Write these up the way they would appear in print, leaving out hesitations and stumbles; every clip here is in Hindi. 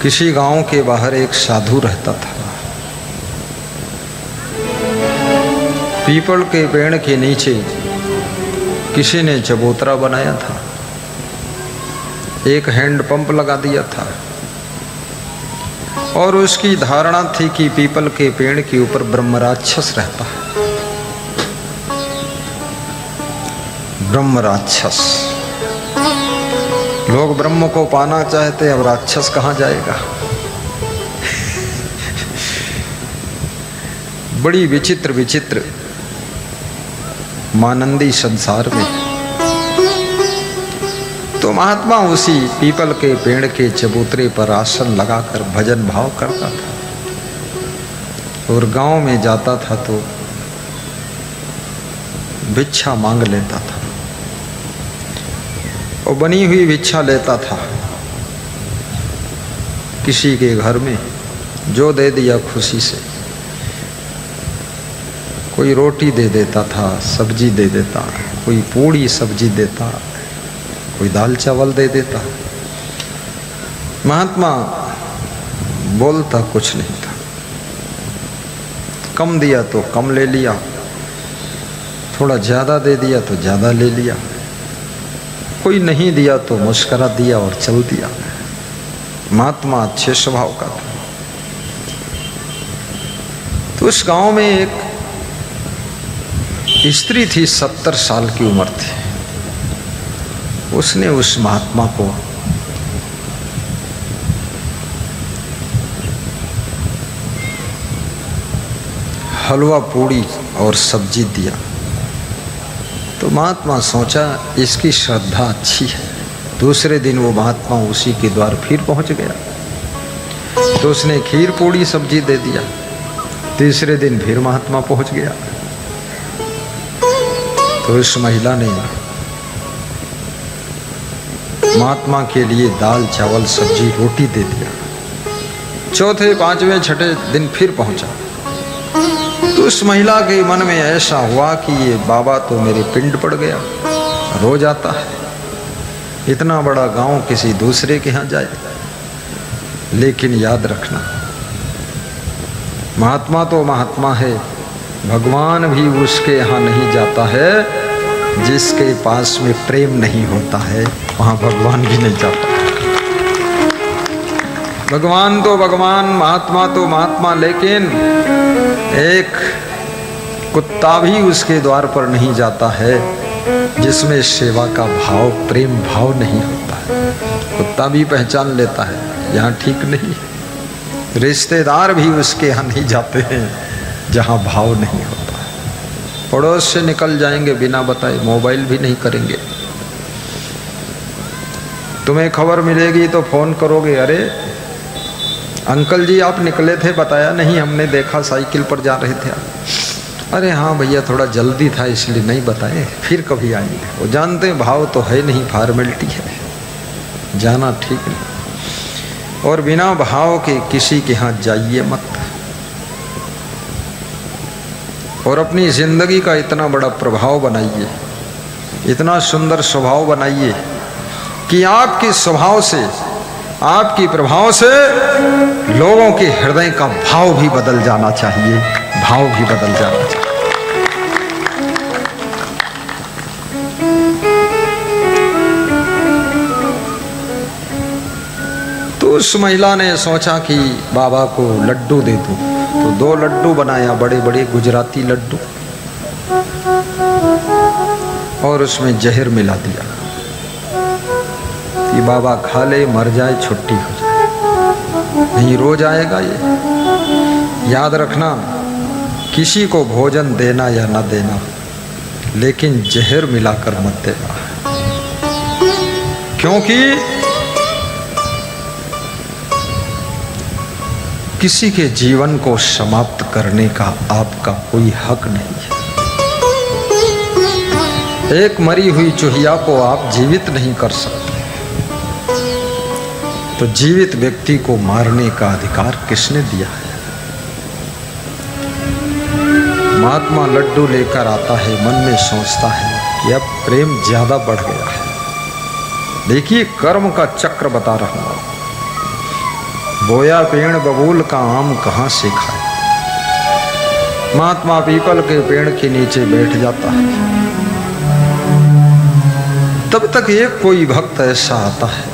किसी गांव के बाहर एक साधु रहता था। पीपल के पेड़ के नीचे किसी ने चबूतरा बनाया था, एक हैंडपंप लगा दिया था और उसकी धारणा थी कि पीपल के पेड़ के ऊपर ब्रह्म राक्षस रहता है। ब्रह्म राक्षस, लोग ब्रह्म को पाना चाहते, अब राक्षस कहां जाएगा। बड़ी विचित्र विचित्र मानंदी संसार में। तो महात्मा उसी पीपल के पेड़ के चबूतरे पर आसन लगाकर भजन भाव करता था और गांव में जाता था तो भिक्षा मांग लेता था और बनी हुई भिक्षा लेता था। किसी के घर में जो दे दिया खुशी से, कोई रोटी दे देता था, सब्जी दे देता, कोई पूड़ी सब्जी देता, कोई दाल चावल दे देता। महात्मा बोलता कुछ नहीं था। कम दिया तो कम ले लिया, थोड़ा ज्यादा दे दिया तो ज्यादा ले लिया, कोई नहीं दिया तो मुस्कुरा दिया और चल दिया। महात्मा अच्छे स्वभाव का था। तो उस गांव में एक स्त्री थी, 70 साल की उम्र थी। उसने उस महात्मा को हलवा पूड़ी और सब्जी दिया। तो महात्मा सोचा इसकी श्रद्धा अच्छी है। दूसरे दिन वो महात्मा उसी के द्वार फिर पहुंच गया तो उसने खीर पूड़ी सब्जी दे दिया। तीसरे दिन फिर महात्मा पहुंच गया तो उस महिला ने महात्मा के लिए दाल चावल सब्जी रोटी दे दिया। चौथे पांचवें छठे दिन फिर पहुंचा तो उस महिला के मन में ऐसा हुआ कि ये बाबा तो मेरे पिंड पड़ गया, रोज आता है, इतना बड़ा गांव किसी दूसरे के यहाँ जाए। लेकिन याद रखना, महात्मा तो महात्मा है, भगवान भी उसके यहाँ नहीं जाता है। जिसके पास में प्रेम नहीं होता है वहाँ भगवान भी नहीं जाता। भगवान तो भगवान, महात्मा तो महात्मा, लेकिन एक कुत्ता भी उसके द्वार पर नहीं जाता है जिसमें सेवा का भाव, प्रेम भाव नहीं होता है। कुत्ता भी पहचान लेता है यहाँ ठीक नहीं है। रिश्तेदार भी उसके यहाँ नहीं जाते हैं जहाँ भाव नहीं होता है। पड़ोस से निकल जाएंगे बिना बताए, मोबाइल भी नहीं करेंगे। तुम्हें खबर मिलेगी तो फोन करोगे, अरे अंकल जी आप निकले थे, बताया नहीं, हमने देखा साइकिल पर जा रहे थे आप। अरे हाँ भैया थोड़ा जल्दी था इसलिए नहीं बताए, फिर कभी आएंगे। वो जानते हैं भाव तो है नहीं, फॉर्मेलिटी है, जाना ठीक नहीं। और बिना भाव के किसी के यहाँ जाइए मत। और अपनी जिंदगी का इतना बड़ा प्रभाव बनाइए, इतना सुंदर स्वभाव बनाइए कि आपके स्वभाव से, आपकी प्रभाव से लोगों के हृदय का भाव भी बदल जाना चाहिए, भाव भी बदल जाना चाहिए। तो उस महिला ने सोचा कि बाबा को लड्डू दे दूं, तो 2 लड्डू बनाया, बड़े बड़े गुजराती लड्डू, और उसमें जहर मिला दिया कि बाबा खा ले, मर जाए, छुट्टी हो जाए। नहीं, रोज आएगा ये। याद रखना, किसी को भोजन देना या न देना, लेकिन जहर मिलाकर मत देना, क्योंकि किसी के जीवन को समाप्त करने का आपका कोई हक नहीं है। एक मरी हुई चूहिया को आप जीवित नहीं कर सकते, तो जीवित व्यक्ति को मारने का अधिकार किसने दिया है? महात्मा लड्डू लेकर आता है, मन में सोचता है कि अब प्रेम ज्यादा बढ़ गया है। देखिए कर्म का चक्र बता रहा हूं। बोया पेड़ बबूल का आम कहाँ से खाए। महात्मा पीपल के पेड़ के नीचे बैठ जाता है। तब तक एक कोई भक्त ऐसा आता है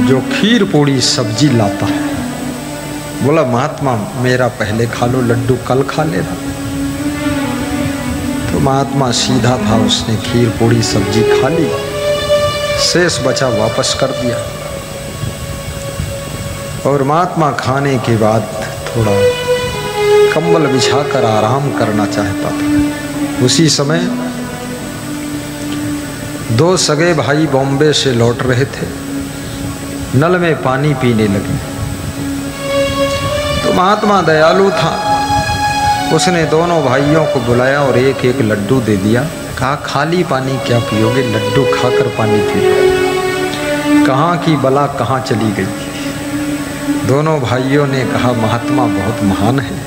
जो खीर पूड़ी सब्जी लाता है। बोला महात्मा मेरा पहले खा लो, लड्डू कल खा लेना। तो महात्मा सीधा था, उसने खीर पूड़ी सब्जी खा ली, शेष बचा वापस कर दिया। और महात्मा खाने के बाद थोड़ा कंबल बिछाकर आराम करना चाहता था। उसी समय दो सगे भाई बॉम्बे से लौट रहे थे, नल में पानी पीने लगे। तो महात्मा दयालु था, उसने दोनों भाइयों को बुलाया और एक एक लड्डू दे दिया। कहा खाली पानी क्या पियोगे, लड्डू खाकर पानी पियो। कहाँ की बला कहाँ चली गई। दोनों भाइयों ने कहा महात्मा बहुत महान है,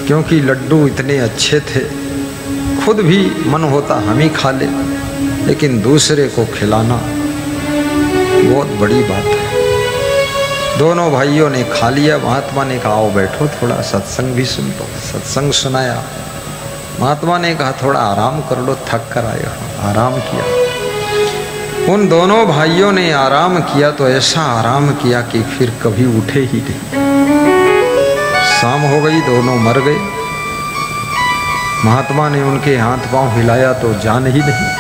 क्योंकि लड्डू इतने अच्छे थे, खुद भी मन होता हम ही खा ले, लेकिन दूसरे को खिलाना बहुत बड़ी बात है। दोनों भाइयों ने खा लिया। महात्मा ने कहा आओ बैठो, थोड़ा सत्संग भी सुन लो। सत्संग सुनाया। महात्मा ने कहा थोड़ा आराम कर लो, थक कर आए हो। आराम किया। उन दोनों भाइयों ने आराम किया तो ऐसा आराम किया कि फिर कभी उठे ही नहीं। शाम हो गई, दोनों मर गए। महात्मा ने उनके हाथ पांव हिलाया तो जान ही नहीं।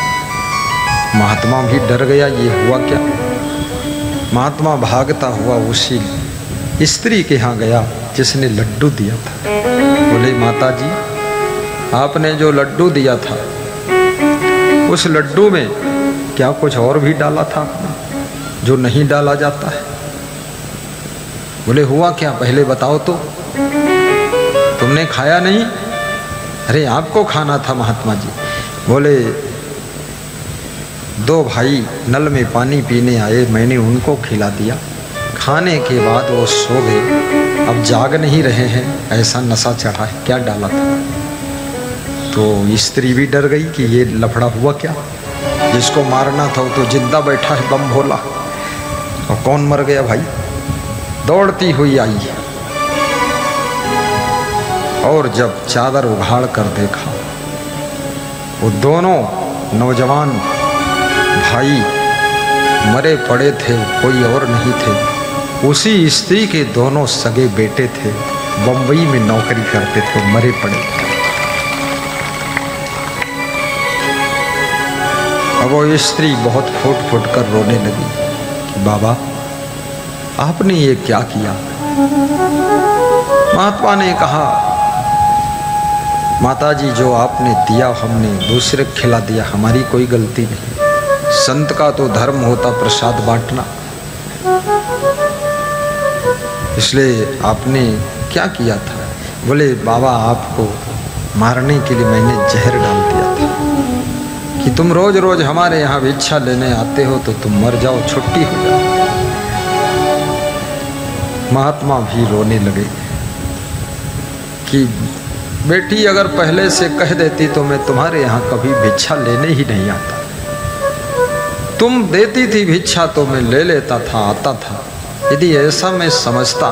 महात्मा भी डर गया, ये हुआ क्या। महात्मा भागता हुआ उसी स्त्री के यहाँ गया जिसने लड्डू दिया था। बोले माता जी आपने जो लड्डू दिया था उस लड्डू में क्या कुछ और भी डाला था आपने जो नहीं डाला जाता है। बोले हुआ क्या पहले बताओ तो, तुमने खाया नहीं। अरे आपको खाना था महात्मा जी। बोले दो भाई नल में पानी पीने आए, मैंने उनको खिला दिया, खाने के बाद वो सो गए, अब जाग नहीं रहे हैं, ऐसा नशा चढ़ा है, क्या डाला था। तो स्त्री भी डर गई कि ये लफड़ा हुआ क्या, जिसको मारना था वो तो जिंदा बैठा है बम भोला, और कौन मर गया भाई। दौड़ती हुई आई और जब चादर उघाड़ कर देखा वो दोनों नौजवान भाई मरे पड़े थे, कोई और नहीं थे। उसी स्त्री के दोनों सगे बेटे थे, बम्बई में नौकरी करते थे, मरे पड़े। अब वो स्त्री बहुत फूट फूट कर रोने लगी कि बाबा आपने ये क्या किया। महात्मा ने कहा माताजी जो आपने दिया हमने दूसरे को खिला दिया, हमारी कोई गलती नहीं। संत का तो धर्म होता प्रसाद बांटना, इसलिए आपने क्या किया था। बोले बाबा आपको मारने के लिए मैंने जहर डाल दिया था कि तुम रोज रोज हमारे यहाँ भिक्षा लेने आते हो तो तुम मर जाओ, छुट्टी हो जाए। महात्मा भी रोने लगे कि बेटी अगर पहले से कह देती तो मैं तुम्हारे यहाँ कभी भिक्षा लेने ही नहीं आता। तुम देती थी भिक्षा तो मैं ले लेता था, आता था। यदि ऐसा मैं समझता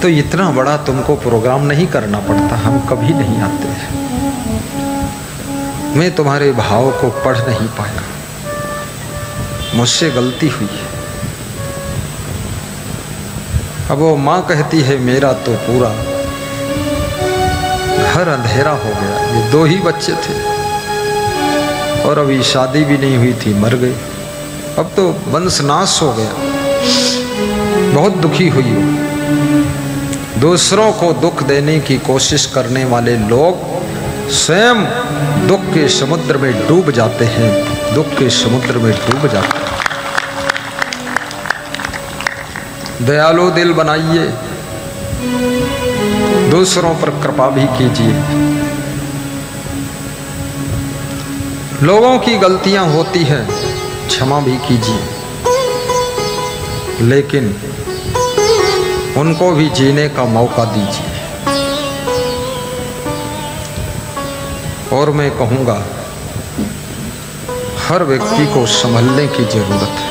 तो इतना बड़ा तुमको प्रोग्राम नहीं करना पड़ता, हम कभी नहीं आते। मैं तुम्हारे भाव को पढ़ नहीं पाया, मुझसे गलती हुई है। अब वो माँ कहती है मेरा तो पूरा घर अंधेरा हो गया, ये दो ही बच्चे थे और अभी शादी भी नहीं हुई थी, मर गए, अब तो वंश नाश हो गया। बहुत दुखी हुई हो। दूसरों को दुख देने की कोशिश करने वाले लोग स्वयं दुख के समुद्र में डूब जाते हैं, दुख के समुद्र में डूब जाते हैं। दयालु दिल बनाइए, दूसरों पर कृपा भी कीजिए। लोगों की गलतियां होती है, क्षमा भी कीजिए, लेकिन उनको भी जीने का मौका दीजिए। और मैं कहूँगा हर व्यक्ति को संभलने की जरूरत है।